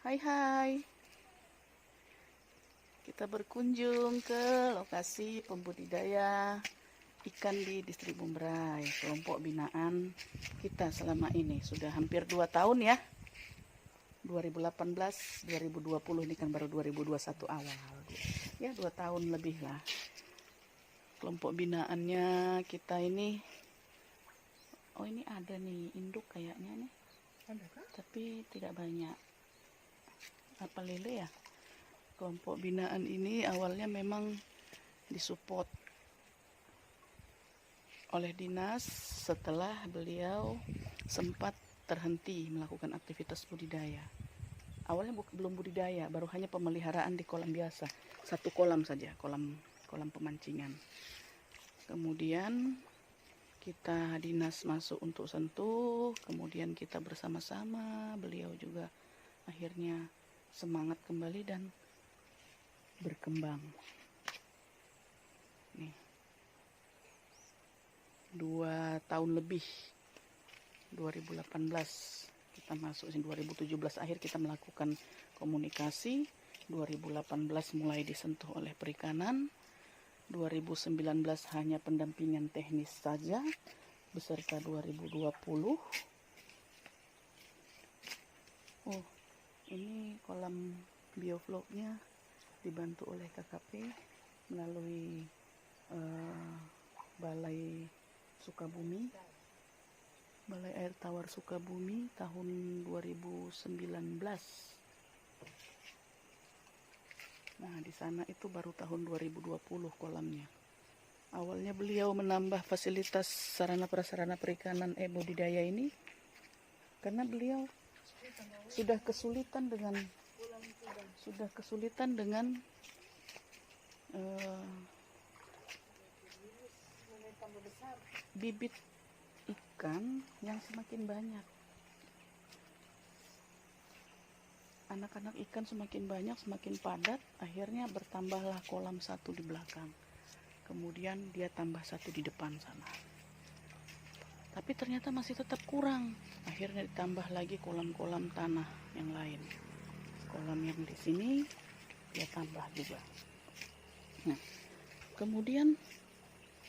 Hai, kita berkunjung ke lokasi pembudidaya ikan di Distrik Bumbray, kelompok binaan kita selama ini. Sudah hampir 2 tahun ya, 2018, 2020, ini kan baru 2021 awal. Ya 2 tahun lebih lah. Kelompok binaannya kita ini, oh ini ada nih induk kayaknya nih. Ada kah? Tapi tidak banyak. Apa lele ya? Kelompok binaan ini awalnya memang disupport oleh dinas setelah beliau sempat terhenti melakukan aktivitas budidaya. Awalnya belum budidaya, baru hanya pemeliharaan di kolam biasa. 1 kolam saja, kolam pemancingan. Kemudian kita dinas masuk untuk sentuh, kemudian kita bersama-sama, beliau juga akhirnya semangat kembali dan berkembang. Nih, 2 tahun lebih, 2018 kita masuk, 2017 akhir kita melakukan komunikasi, 2018 mulai disentuh oleh perikanan, 2019 hanya pendampingan teknis saja, beserta 2020. Oh, ini kolam biofloknya dibantu oleh KKP melalui Balai Sukabumi, Balai Air Tawar Sukabumi tahun 2019. Nah, di sana itu baru tahun 2020 kolamnya. Awalnya beliau menambah fasilitas sarana prasarana perikanan budidaya ini karena beliau sudah kesulitan dengan bibit ikan yang semakin banyak. Anak-anak ikan semakin banyak, semakin padat, akhirnya bertambahlah kolam 1 di belakang. Kemudian dia tambah 1 di depan sana. Tapi ternyata masih tetap kurang. Akhirnya ditambah lagi kolam-kolam tanah yang lain. Kolam yang di sini dia tambah juga. Nah, kemudian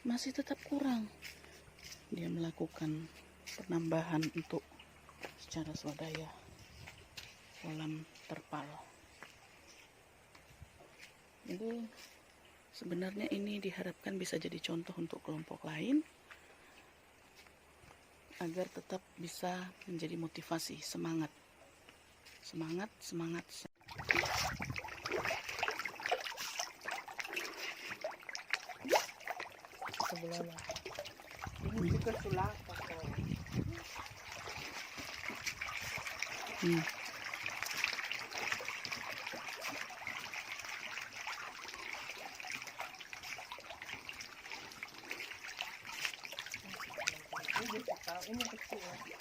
masih tetap kurang. Dia melakukan penambahan untuk secara swadaya kolam terpal. Jadi sebenarnya ini diharapkan bisa jadi contoh untuk kelompok lain agar tetap bisa menjadi motivasi, semangat. Sebelah lah. Ini juga sulapa kok. Ini kecil ya.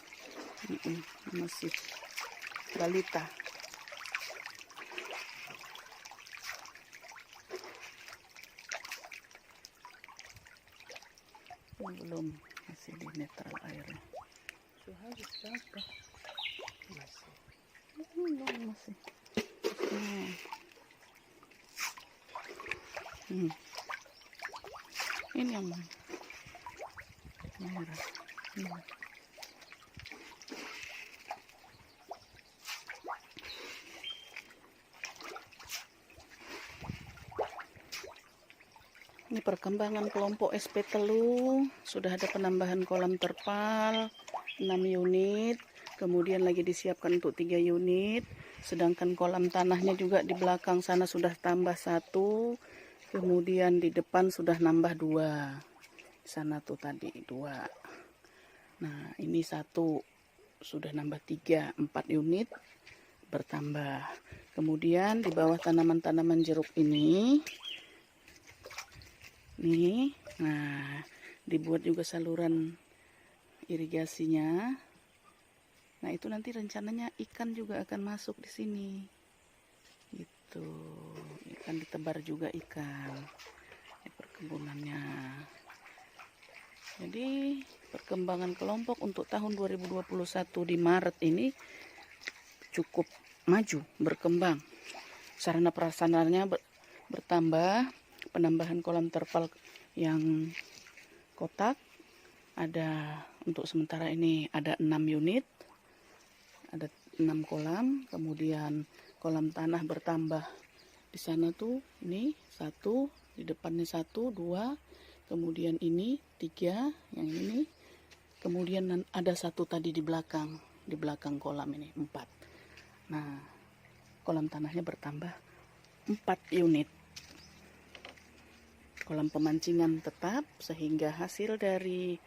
Masih balita. Belum, masih di netral airnya. Habis berapa? Masih. Belum, masih. Ini yang merah. Ini perkembangan kelompok SP Telu, sudah ada penambahan kolam terpal 6 unit, kemudian lagi disiapkan untuk 3 unit, sedangkan kolam tanahnya juga di belakang sana sudah tambah 1, kemudian di depan sudah nambah 2, sana tuh tadi 2. Nah, ini 1 sudah nambah 3, 4 unit bertambah. Kemudian di bawah tanaman-tanaman jeruk ini nih, nah dibuat juga saluran irigasinya. Nah, itu nanti rencananya ikan juga akan masuk di sini. Gitu. Ikan ditebar juga ikan di perkebunannya. Jadi, perkembangan kelompok untuk tahun 2021 di Maret ini cukup maju, berkembang. Sarana prasarananya bertambah, penambahan kolam terpal yang kotak. Ada untuk sementara ini ada 6 unit, ada 6 kolam, kemudian kolam tanah bertambah di sana tuh, ini 1, di depannya 1, 2, kemudian ini 3, yang ini, kemudian ada 1 tadi di belakang kolam ini 4. Nah, kolam tanahnya bertambah 4 unit. Kolam pemancingan tetap, sehingga hasil dari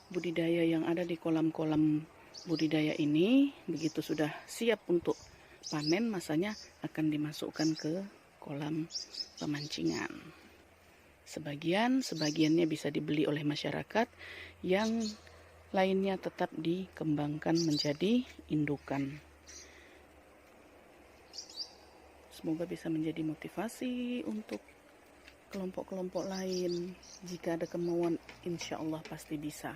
budidaya yang ada di kolam-kolam budidaya ini begitu sudah siap untuk panen, masanya akan dimasukkan ke kolam pemancingan. Sebagiannya bisa dibeli oleh masyarakat, yang lainnya tetap dikembangkan menjadi indukan. Semoga bisa menjadi motivasi untuk kelompok-kelompok lain. Jika ada kemauan, insya Allah pasti bisa.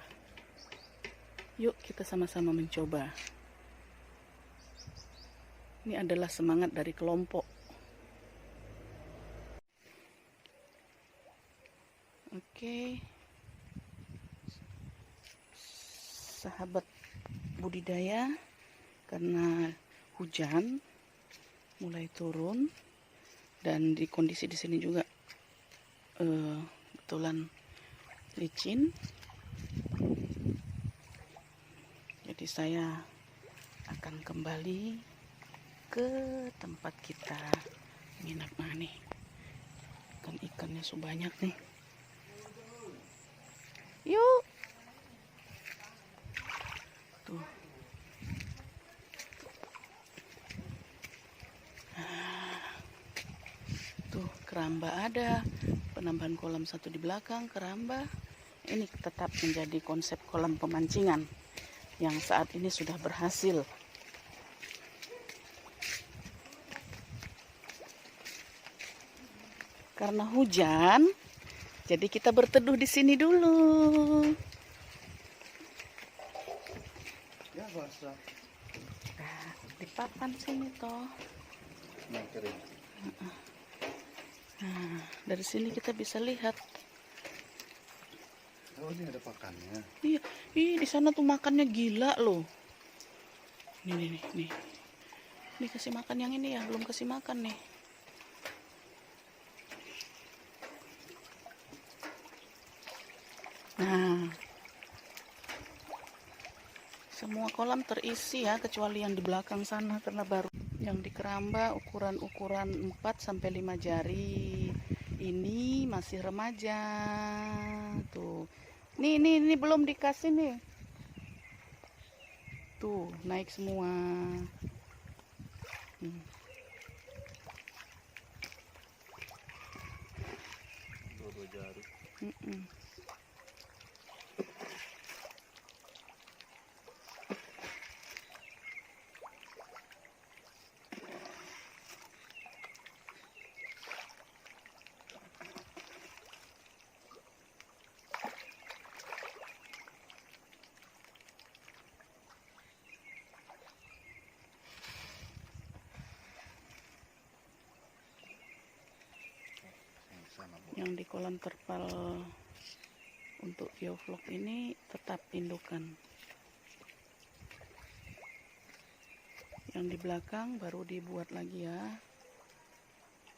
Yuk kita sama-sama mencoba. Ini adalah semangat dari kelompok. Oke, sahabat budidaya, karena hujan mulai turun dan di kondisi di sini juga kebetulan licin, jadi saya akan kembali ke tempat kita nginap. Nah nih, ikannya sebanyak nih. Yuk tuh. Tuh, keramba ada, penambahan kolam 1 di belakang, keramba. Ini tetap menjadi konsep kolam pemancingan yang saat ini sudah berhasil. Karena hujan, jadi kita berteduh di sini dulu. Ya basah. Nah, di papan sini toh. Nah, kering. Nah, dari sini kita bisa lihat. Oh, ini ada pakannya. Iya, di sana tuh makannya gila loh. Nih. Nih kasih makan yang ini ya, belum kasih makan nih. Nah, semua kolam terisi ya, kecuali yang di belakang sana karena baru. Yang di keramba ukuran 4-5 jari. Ini masih remaja. Tuh. Nih belum dikasih nih. Tuh, naik semua. Dua jari. Yang di kolam terpal untuk biovlog ini tetap indukan. Yang di belakang baru dibuat lagi ya,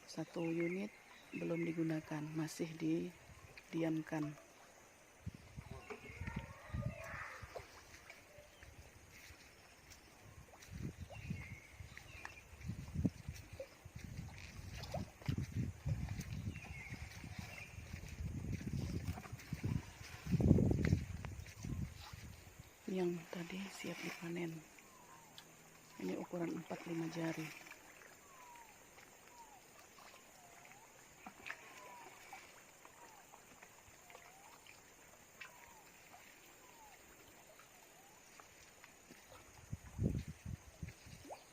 1 unit belum digunakan, masih didiamkan. Yang tadi siap dipanen. Ini ukuran 4-5 jari.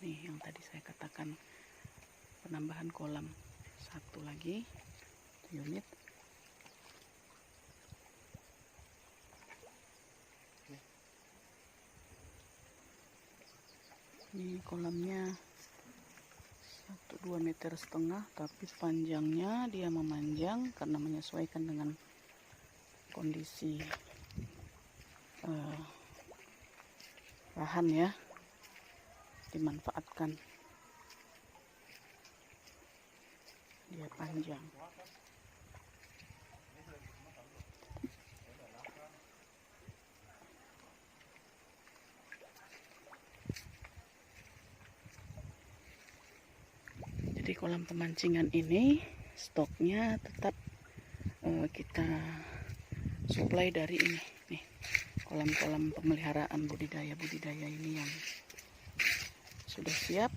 Nih yang tadi saya katakan, penambahan kolam 1 lagi unit. Ini kolamnya 1,5 meter, tapi panjangnya dia memanjang karena menyesuaikan dengan kondisi lahan ya, dimanfaatkan, dia panjang. Jadi kolam pemancingan ini stoknya tetap kita suplai dari ini nih, kolam-kolam pemeliharaan budidaya ini yang sudah siap.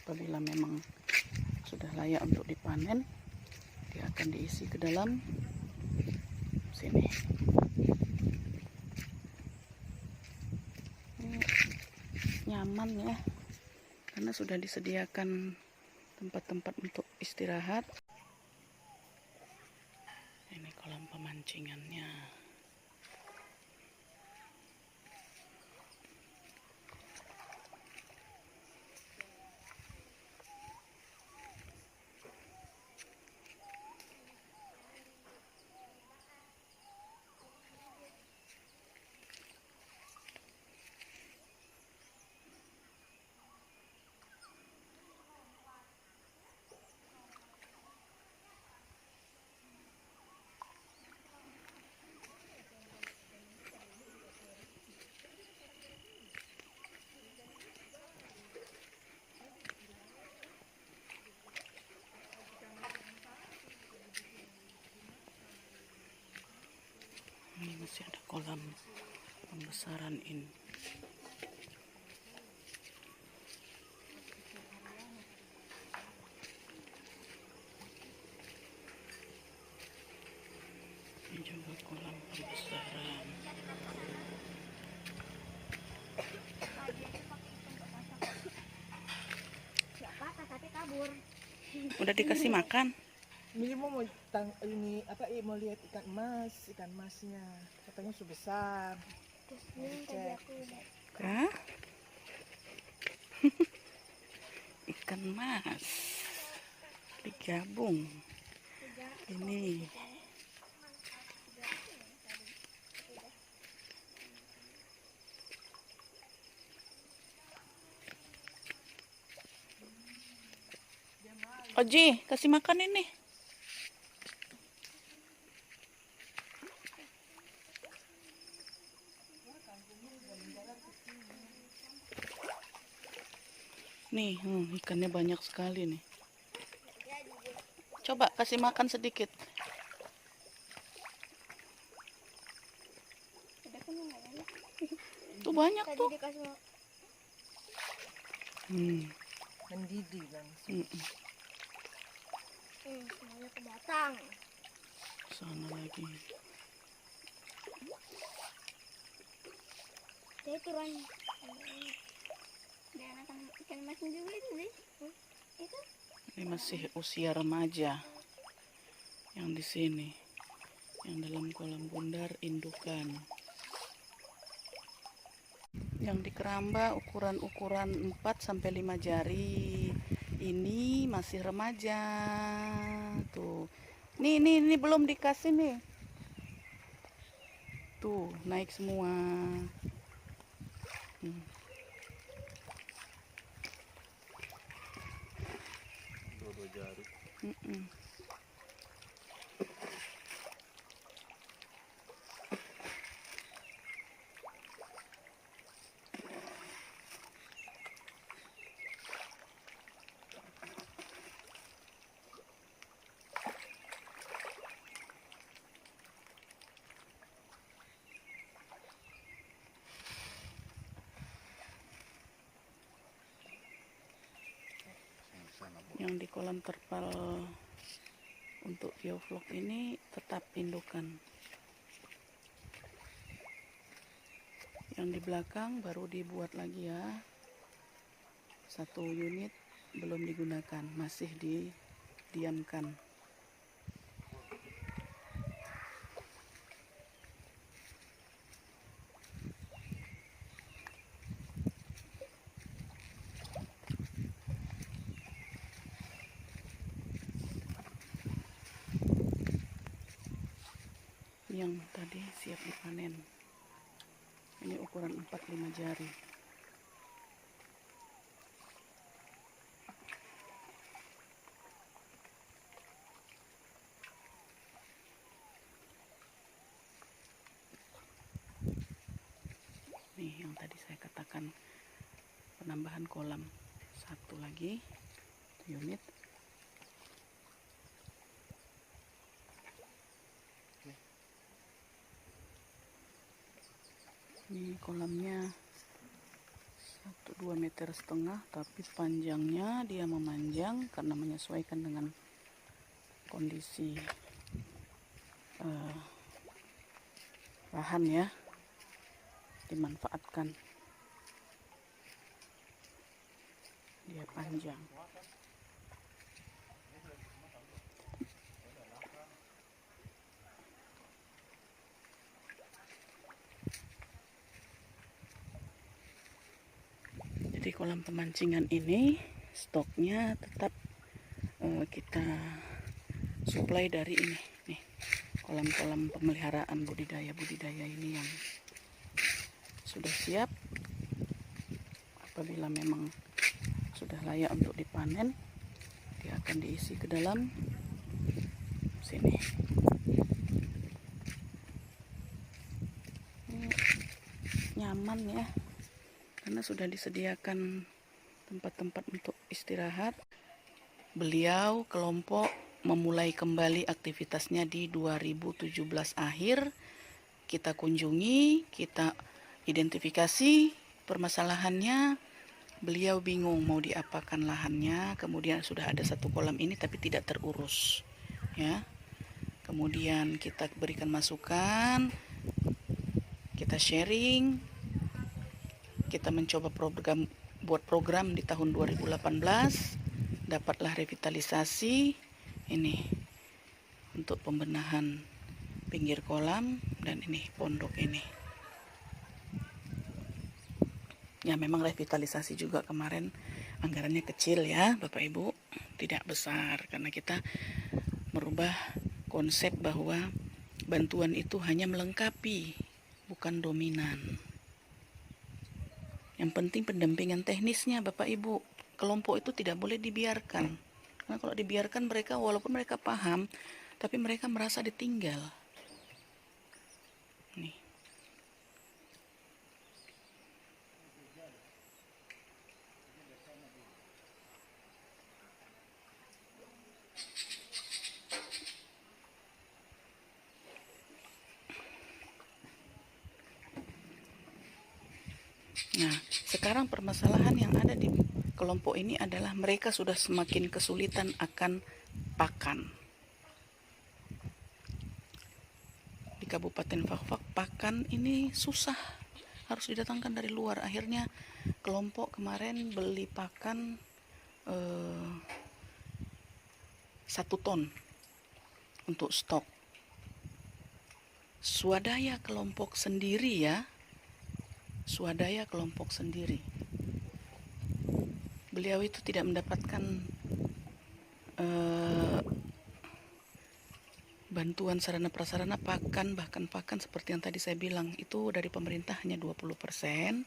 Apabila memang sudah layak untuk dipanen, dia akan diisi ke dalam sini. Ini nyaman ya, karena sudah disediakan tempat-tempat untuk istirahat. Ini kolam pemancingannya. Ini masih ada kolam pembesaran ini. Ini juga kolam pembesaran. Siapa kakaknya kabur. Udah dikasih makan? Ini mau ini apa? Mau lihat ikan emasnya. Katanya sudah besar. Terus ini tadi aku udah Hah? Ikan mas digabung ini. Oji, kasih makan ini. Nih, ikannya banyak sekali nih. Coba kasih makan sedikit. udah kan nggak enak. Tuh banyak Tadi tuh. dikasih Mendidih langsung. semuanya ke batang. Sana lagi. Saya turun. Dan akan ikan emasnya juga itu sih. Itu Ini masih usia remaja yang di sini, yang dalam kolam bundar indukan. Yang di keramba ukuran 4-5 jari. Ini masih remaja. Tuh. Nih belum dikasih nih. Tuh, naik semua. Dua jari. Yang di kolam terpal untuk biovlog ini tetap indukan. Yang di belakang baru dibuat lagi ya. 1 unit belum digunakan, masih didiamkan. yang tadi siap dipanen. Ini ukuran 4-5 jari. Nih yang tadi saya katakan penambahan kolam, satu lagi unit. Ini kolamnya 1-2,5 meter, tapi panjangnya dia memanjang karena menyesuaikan dengan kondisi lahan ya, dimanfaatkan, dia panjang. Jadi kolam pemancingan ini stoknya tetap kita suplai dari ini nih, kolam-kolam pemeliharaan budidaya ini yang sudah siap. Apabila memang sudah layak untuk dipanen, dia akan diisi ke dalam sini. Ini nyaman ya, karena sudah disediakan tempat-tempat untuk istirahat. Beliau kelompok memulai kembali aktivitasnya di 2017 akhir. Kita kunjungi, kita identifikasi permasalahannya. Beliau bingung mau diapakan lahannya. Kemudian sudah ada satu kolam ini tapi tidak terurus ya. Kemudian kita berikan masukan, kita sharing, kita mencoba buat program di tahun 2018. Dapatlah revitalisasi ini untuk pembenahan pinggir kolam dan ini pondok ini. Ya memang revitalisasi juga kemarin anggarannya kecil ya Bapak Ibu, tidak besar, karena kita merubah konsep bahwa bantuan itu hanya melengkapi, bukan dominan. Yang penting pendampingan teknisnya Bapak Ibu. Kelompok itu tidak boleh dibiarkan. Karena kalau dibiarkan mereka, walaupun mereka paham, tapi mereka merasa ditinggal. Nih. Nah, sekarang permasalahan yang ada di kelompok ini adalah mereka sudah semakin kesulitan akan pakan. Di Kabupaten Fakfak pakan ini susah, harus didatangkan dari luar. Akhirnya kelompok kemarin beli pakan 1 ton untuk stok. Swadaya kelompok sendiri ya, swadaya kelompok sendiri. Beliau itu tidak mendapatkan bantuan sarana prasarana pakan, bahkan pakan seperti yang tadi saya bilang itu dari pemerintah hanya 20%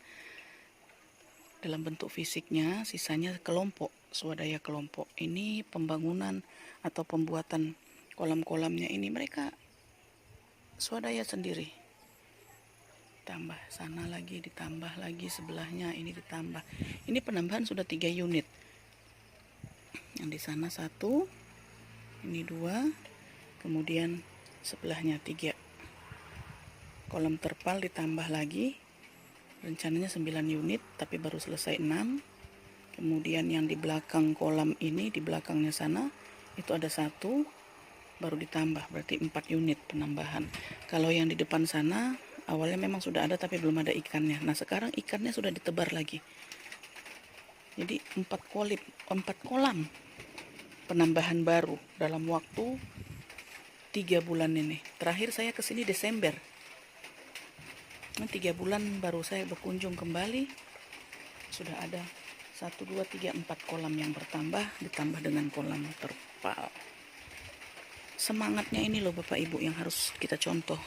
dalam bentuk fisiknya, sisanya kelompok, swadaya kelompok. Ini pembangunan atau pembuatan kolam-kolamnya ini mereka swadaya sendiri. Tambah sana lagi, ditambah lagi sebelahnya ini ditambah. Ini penambahan sudah 3 unit. Yang di sana 1, ini 2, kemudian sebelahnya 3. Kolam terpal ditambah lagi. Rencananya 9 unit tapi baru selesai 6. Kemudian yang di belakang kolam ini, di belakangnya sana itu ada 1, baru ditambah, berarti 4 unit penambahan. Kalau yang di depan sana awalnya memang sudah ada tapi belum ada ikannya. Nah sekarang ikannya sudah ditebar lagi. Jadi 4 kolam penambahan baru dalam waktu 3 bulan ini. Terakhir saya kesini Desember. 3 bulan baru saya berkunjung kembali. Sudah ada 1, 2, 3, 4 kolam yang bertambah, ditambah dengan kolam terpal. Semangatnya ini loh Bapak Ibu yang harus kita contoh.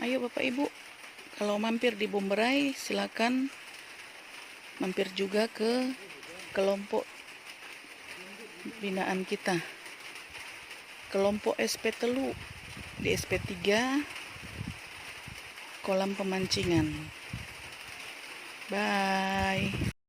Ayo Bapak Ibu, kalau mampir di Bomberai silakan mampir juga ke kelompok binaan kita. Kelompok SP Telu di SP3 kolam pemancingan. Bye.